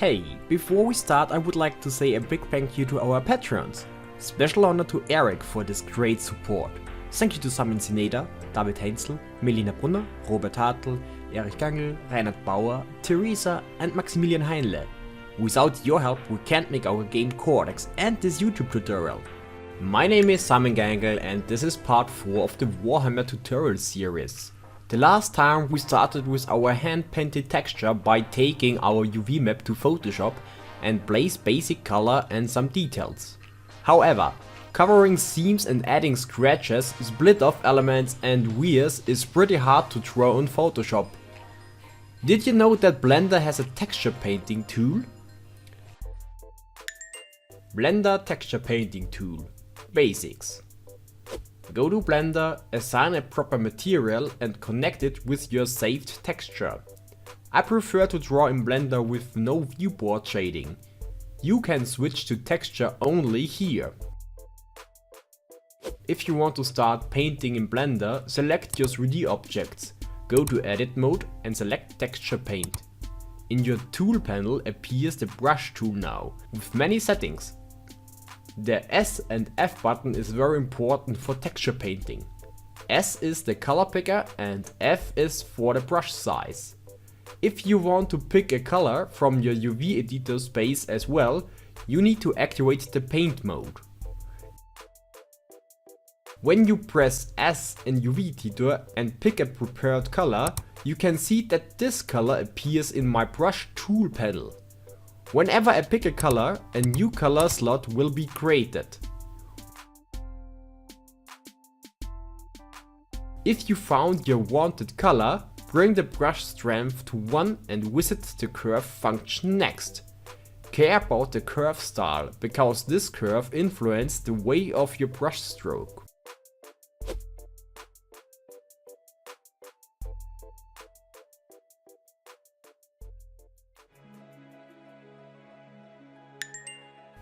Hey, before we start I would like to say a big thank you to our patrons. Special honor to Eric for this great support. Thank you to Samin Sineda, David Heinzel, Melina Brunner, Robert Hartl, Erich Gangl, Reinhard Bauer, Theresa and Maximilian Heinle. Without your help we can't make our game Cortex and this YouTube tutorial. My name is Simon Gangl and this is part 4 of the Warhammer tutorial series. The last time we started with our hand-painted texture by taking our UV map to Photoshop and place basic color and some details. However, covering seams and adding scratches, split off elements and wears is pretty hard to draw in Photoshop. Did you know that Blender has a texture painting tool? Blender texture painting tool. Basics. Go to Blender, assign a proper material and connect it with your saved texture. I prefer to draw in Blender with no viewport shading. You can switch to texture only here. If you want to start painting in Blender, select your 3D objects, go to Edit mode and select Texture Paint. In your tool panel appears the brush tool now, with many settings. The S and F button is very important for texture painting. S is the color picker and F is for the brush size. If you want to pick a color from your UV editor space as well, you need to activate the paint mode. When you press S in UV editor and pick a prepared color, you can see that this color appears in my brush tool panel. Whenever I pick a color, a new color slot will be created. If you found your wanted color, bring the brush strength to 1 and visit the curve function next. Care about the curve style, because this curve influences the way of your brush stroke.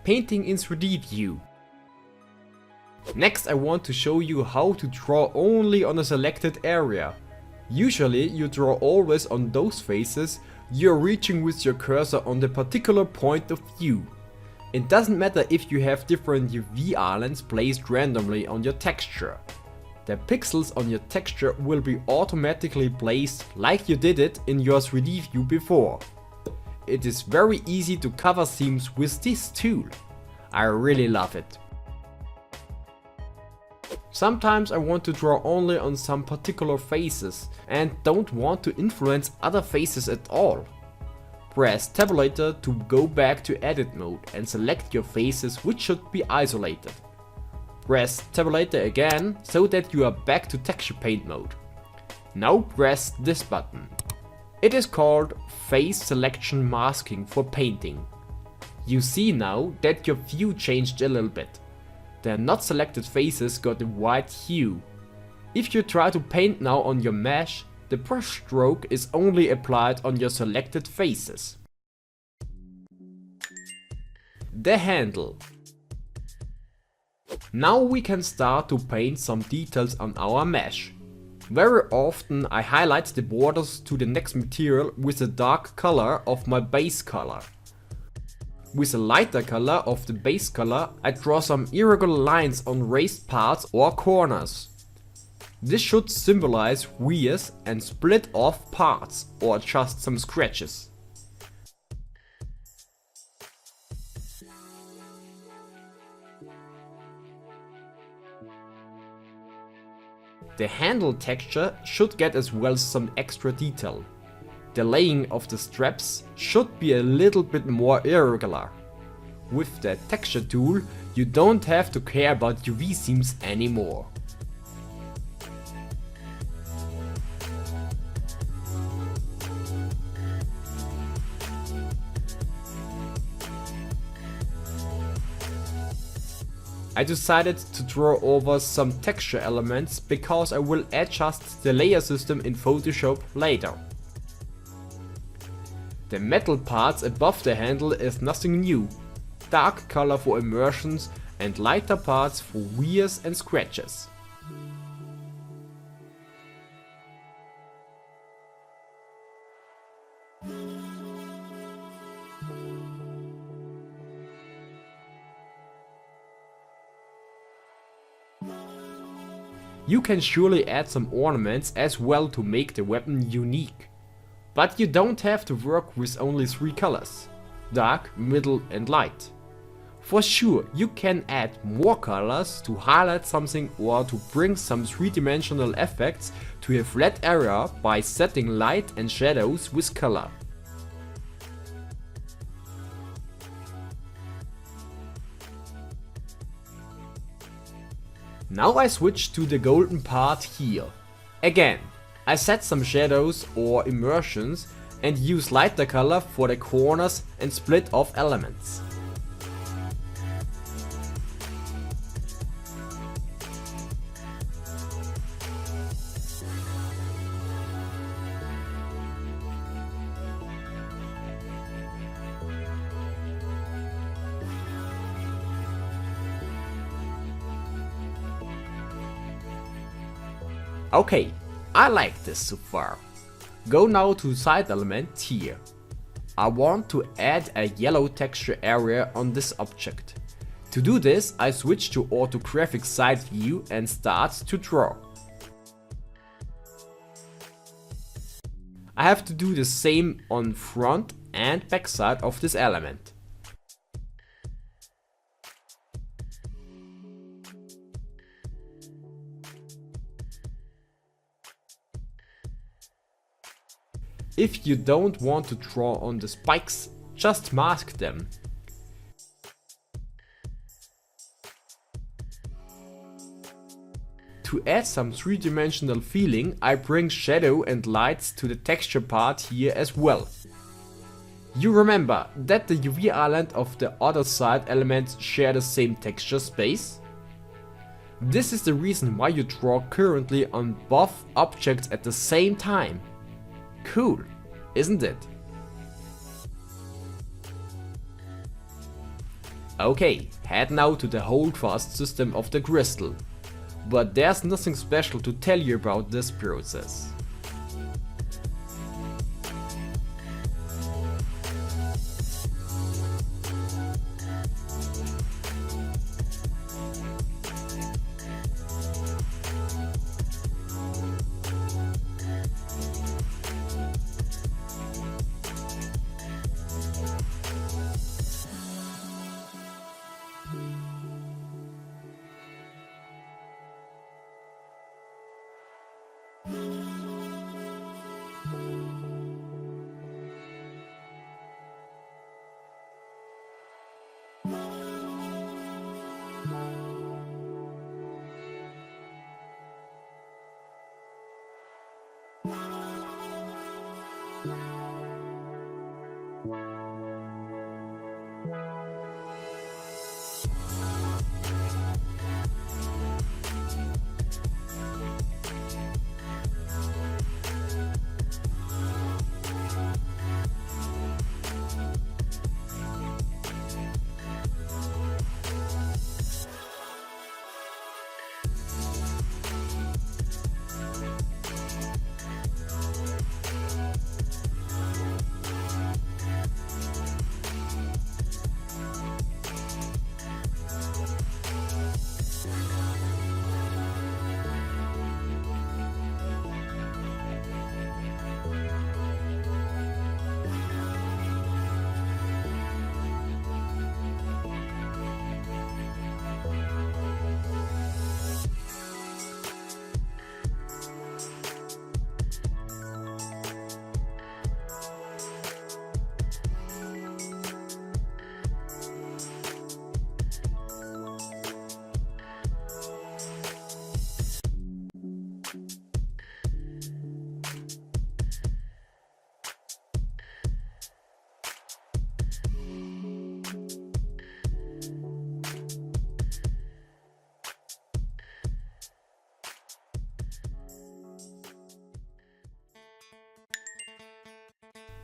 Painting in 3D view. Next I want to show you how to draw only on a selected area. Usually you draw always on those faces you're reaching with your cursor on the particular point of view. It doesn't matter if you have different UV islands placed randomly on your texture. The pixels on your texture will be automatically placed like you did it in your 3D view before. It is very easy to cover seams with this tool. I really love it. Sometimes I want to draw only on some particular faces and don't want to influence other faces at all. Press Tabulator to go back to edit mode and select your faces which should be isolated. Press Tabulator again so that you are back to texture paint mode. Now press this button. It is called Face Selection Masking for painting. You see now that your view changed a little bit. The not selected faces got a white hue. If you try to paint now on your mesh, the brush stroke is only applied on your selected faces. The handle. Now we can start to paint some details on our mesh. Very often I highlight the borders to the next material with a dark color of my base color. With a lighter color of the base color, I draw some irregular lines on raised parts or corners. This should symbolize wears and split off parts or just some scratches. The handle texture should get as well some extra detail. The laying of the straps should be a little bit more irregular. With the texture tool, you don't have to care about UV seams anymore. I decided to draw over some texture elements because I will adjust the layer system in Photoshop later. The metal parts above the handle is nothing new. Dark color for immersions and lighter parts for wears and scratches. You can surely add some ornaments as well to make the weapon unique. But you don't have to work with only 3 colors: dark, middle and light. For sure, you can add more colors to highlight something or to bring some 3-dimensional effects to a flat area by setting light and shadows with color. Now I switch to the golden part here. Again, I set some shadows or immersions and use lighter color for the corners and split off elements. Okay, I like this so far. Go now to side element here. I want to add a yellow texture area on this object. To do this, I switch to orthographic side view and start to draw. I have to do the same on front and back side of this element. If you don't want to draw on the spikes, just mask them. To add some 3-dimensional feeling, I bring shadow and lights to the texture part here as well. You remember that the UV island of the other side elements share the same texture space? This is the reason why you draw currently on both objects at the same time. Cool, isn't it? Okay, head now to the holdfast system of the crystal. But there's nothing special to tell you about this process.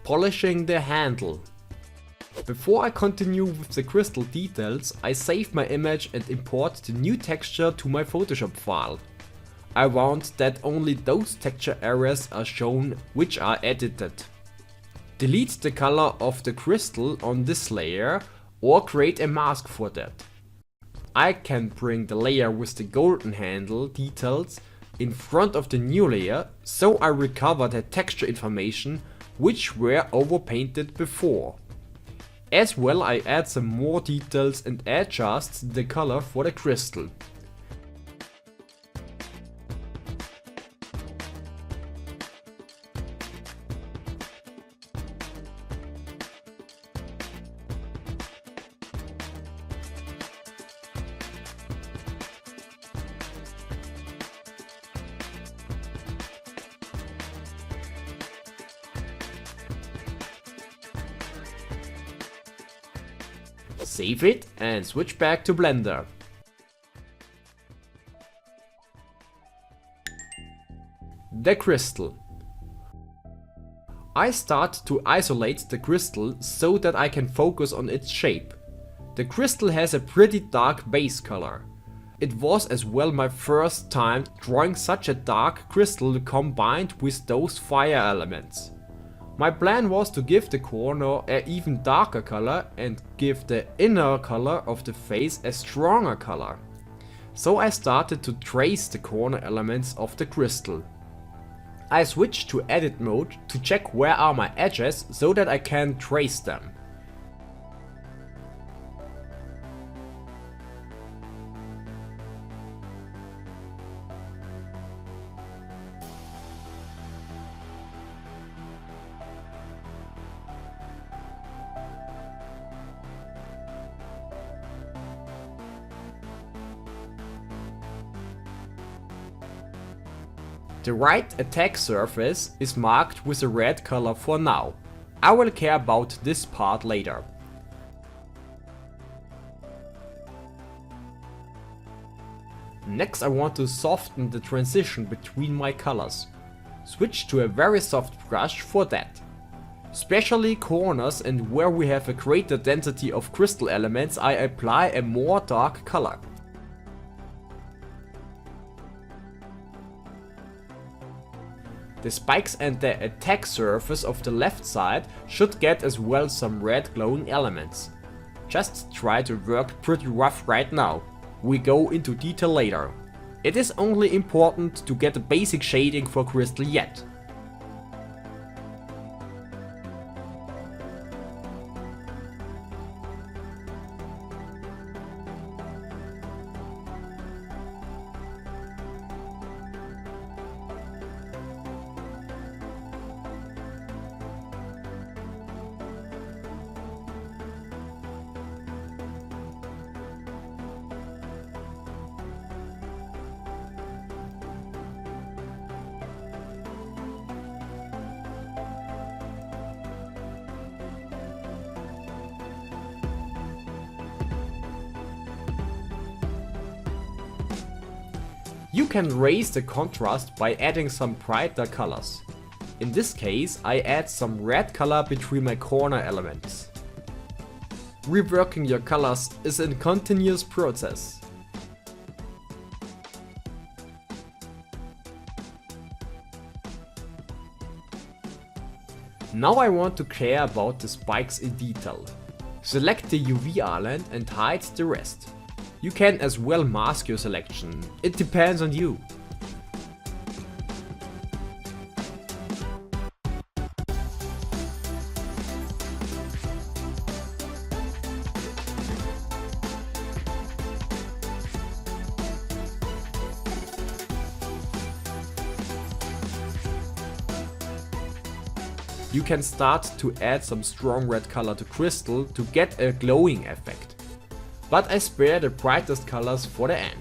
Polishing the handle. Before I continue with the crystal details, I save my image and import the new texture to my Photoshop file. I want that only those texture areas are shown which are edited. Delete the color of the crystal on this layer or create a mask for that. I can bring the layer with the golden handle details in front of the new layer, so I recover the texture information which were overpainted before. As well, I add some more details and adjust the color for the crystal. Save it and switch back to Blender. The crystal. I start to isolate the crystal so that I can focus on its shape. The crystal has a pretty dark base color. It was as well my first time drawing such a dark crystal combined with those fire elements. My plan was to give the corner an even darker color and give the inner color of the face a stronger color. So I started to trace the corner elements of the crystal. I switched to edit mode to check where are my edges so that I can trace them. The right attack surface is marked with a red color for now. I will care about this part later. Next I want to soften the transition between my colors. Switch to a very soft brush for that. Especially corners and where we have a greater density of crystal elements, I apply a more dark color. The spikes and the attack surface of the left side should get as well some red glowing elements. Just try to work pretty rough right now. We go into detail later. It is only important to get a basic shading for crystal yet. You can raise the contrast by adding some brighter colors. In this case, I add some red color between my corner elements. Reworking your colors is a continuous process. Now I want to care about the spikes in detail. Select the UV island and hide the rest. You can as well mask your selection, it depends on you. You can start to add some strong red color to crystal to get a glowing effect. But I spare the brightest colors for the end.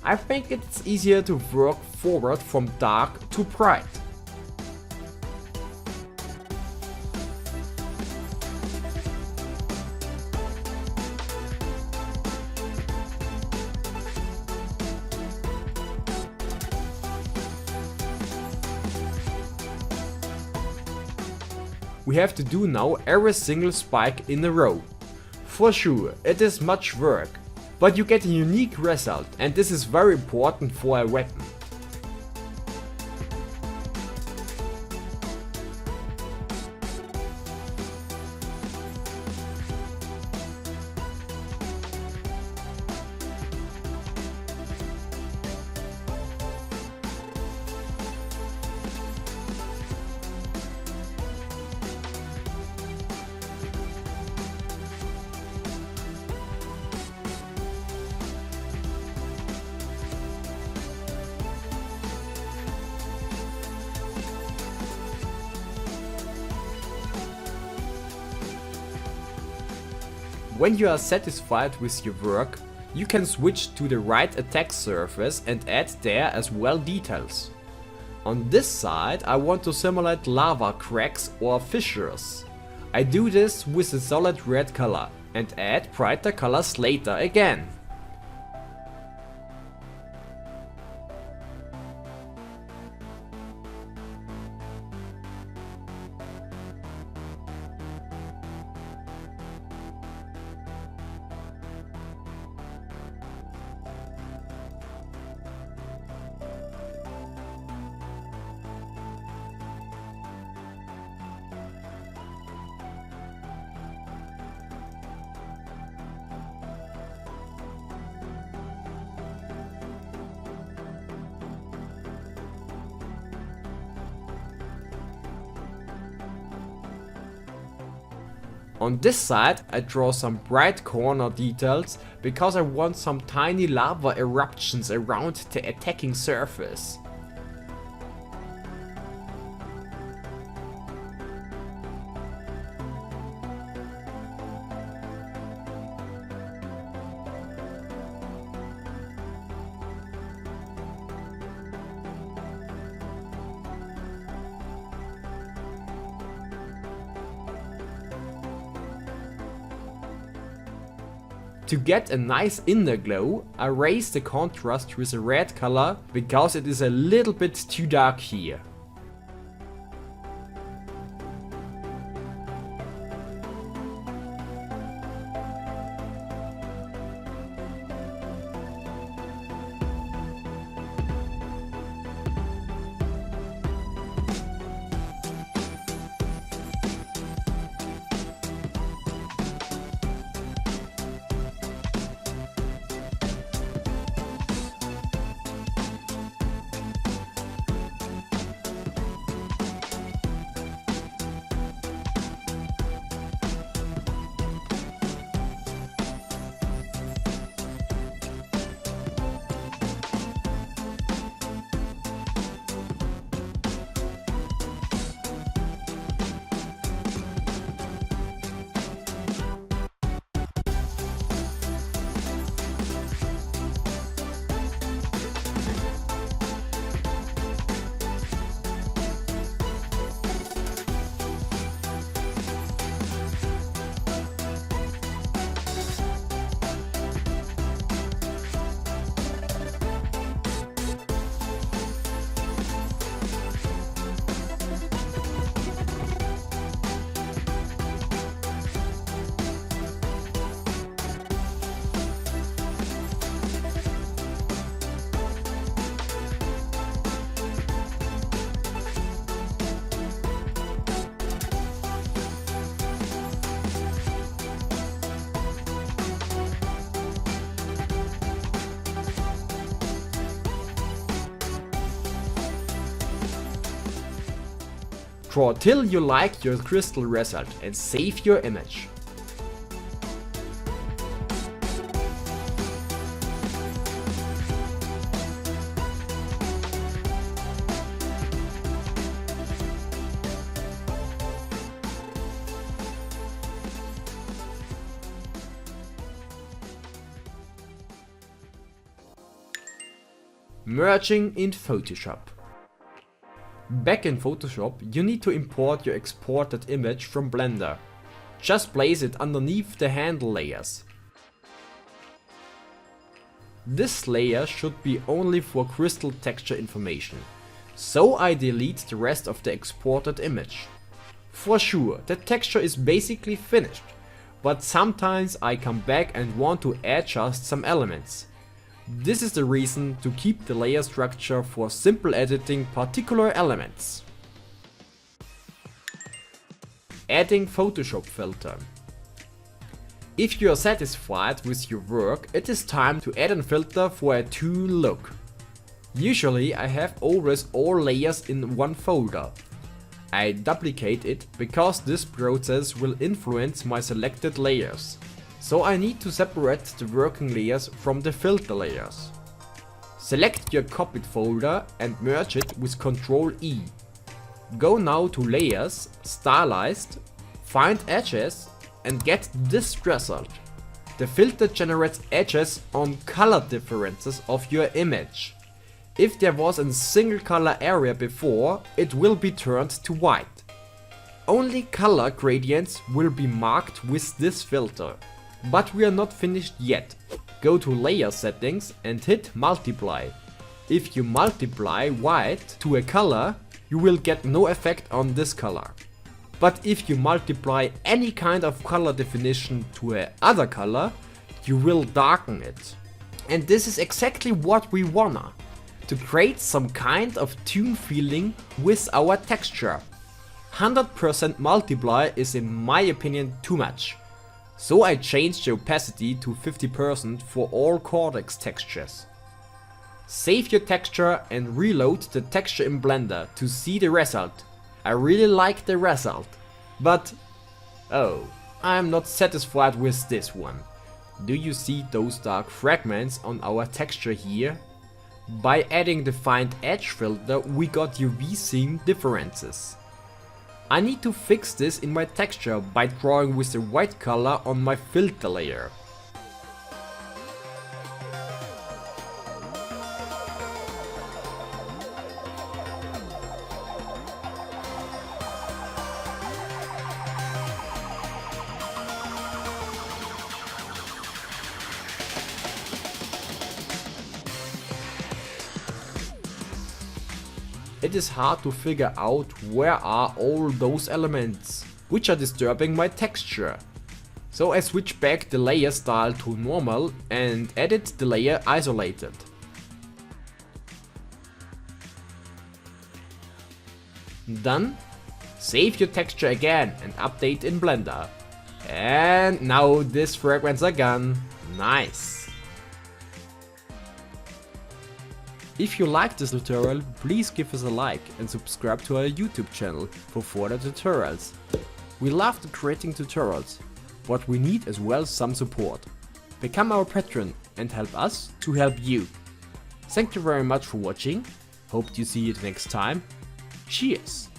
I think it's easier to work forward from dark to bright. We have to do now every single spike in a row. For sure, it is much work, but you get a unique result and this is very important for a weapon. When you are satisfied with your work, you can switch to the right attack surface and add there as well details. On this side I want to simulate lava cracks or fissures. I do this with a solid red color and add brighter colors later again. On this side I draw some bright corner details because I want some tiny lava eruptions around the attacking surface. To get a nice inner glow, I raise the contrast with a red color because it is a little bit too dark here. Draw till you like your crystal result and save your image. Merging in Photoshop. Back in Photoshop, you need to import your exported image from Blender. Just place it underneath the handle layers. This layer should be only for crystal texture information, so I delete the rest of the exported image. For sure, the texture is basically finished, but sometimes I come back and want to adjust some elements. This is the reason to keep the layer structure for simple editing particular elements. Adding Photoshop filter. If you are satisfied with your work, it is time to add a filter for a tool look. Usually I have always all layers in one folder. I duplicate it because this process will influence my selected layers. So I need to separate the working layers from the filter layers. Select your copied folder and merge it with Ctrl E. Go now to Layers, Stylized, find Edges and get this result. The filter generates edges on color differences of your image. If there was a single color area before, it will be turned to white. Only color gradients will be marked with this filter. But we are not finished yet. Go to layer settings and hit multiply. If you multiply white to a color, you will get no effect on this color. But if you multiply any kind of color definition to a other color, you will darken it. And this is exactly what we wanna, to create some kind of tune feeling with our texture. 100% multiply is in my opinion too much. So I changed the opacity to 50% for all Cortex textures. Save your texture and reload the texture in Blender to see the result. I really like the result. But oh, I am not satisfied with this one. Do you see those dark fragments on our texture here? By adding the Find Edge filter we got UV scene differences. I need to fix this in my texture by drawing with the white color on my filter layer. It is hard to figure out where are all those elements, which are disturbing my texture. So I switch back the layer style to normal and edit the layer isolated. Done. Save your texture again and update in Blender. And now these fragments are gone. Nice. If you liked this tutorial, please give us a like and subscribe to our YouTube channel for further tutorials. We love creating tutorials, but we need as well some support. Become our patron and help us to help you. Thank you very much for watching, hope to see you next time. Cheers!